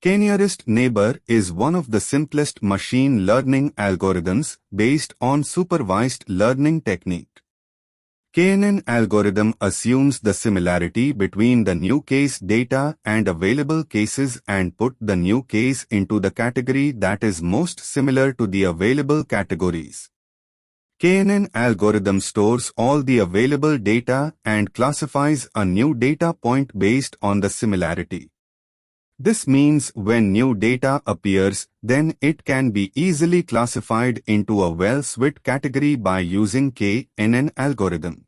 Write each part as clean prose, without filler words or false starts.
K-nearest neighbor is one of the simplest machine learning algorithms based on supervised learning technique. KNN algorithm assumes the similarity between the new case data and available cases and put the new case into the category that is most similar to the available categories. KNN algorithm stores all the available data and classifies a new data point based on the similarity. This means when new data appears, then it can be easily classified into a well-suited category by using KNN algorithm.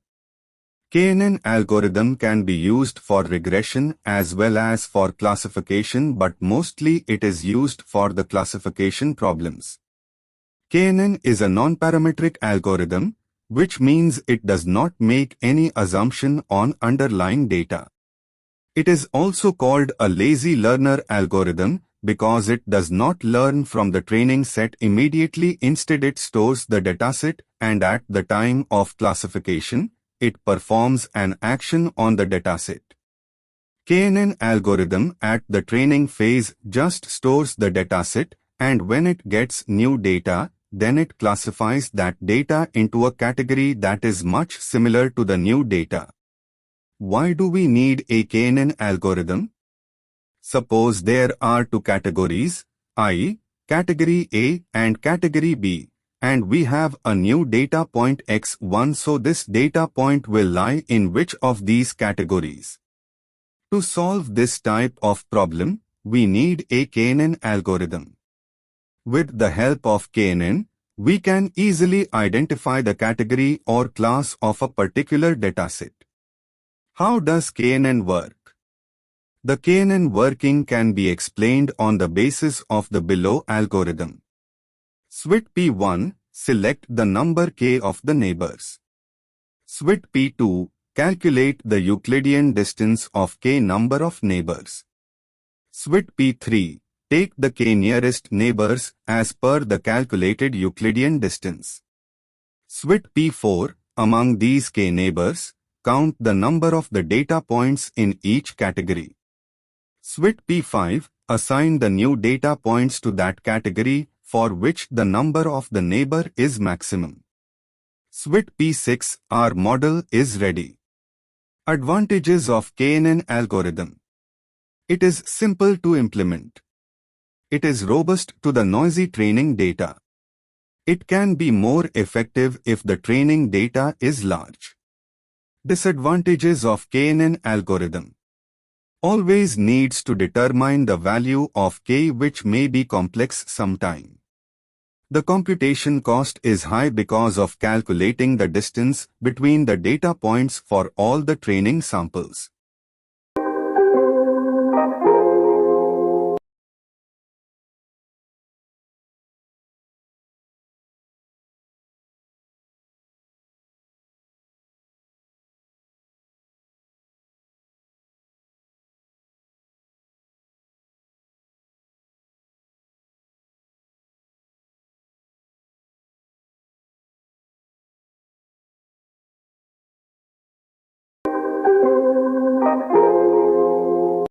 KNN algorithm can be used for regression as well as for classification, but mostly it is used for the classification problems. KNN is a non-parametric algorithm, which means it does not make any assumption on underlying data. It is also called a lazy learner algorithm because it does not learn from the training set immediately. Instead, it stores the dataset and at the time of classification, it performs an action on the dataset. KNN algorithm at the training phase just stores the dataset, and when it gets new data, then it classifies that data into a category that is much similar to the new data. Why do we need a KNN algorithm? Suppose there are two categories, i.e., category A and category B, and we have a new data point x1, so this data point will lie in which of these categories? To solve this type of problem, we need a KNN algorithm. With the help of KNN, we can easily identify the category or class of a particular dataset. How does KNN work? The KNN working can be explained on the basis of the below algorithm. Swit P1, select the number k of the neighbors. Swit P2, calculate the Euclidean distance of k number of neighbors. Swit P3, take the k nearest neighbors as per the calculated Euclidean distance. Swit P4, among these k neighbors, count the number of the data points in each category. Swit P5, assign the new data points to that category for which the number of the neighbor is maximum. Swit P6, our model is ready. Advantages of KNN algorithm. It is simple to implement. It is robust to the noisy training data. It can be more effective if the training data is large. Disadvantages of KNN algorithm. Always needs to determine the value of k, which may be complex sometime. The computation cost is high because of calculating the distance between the data points for all the training samples.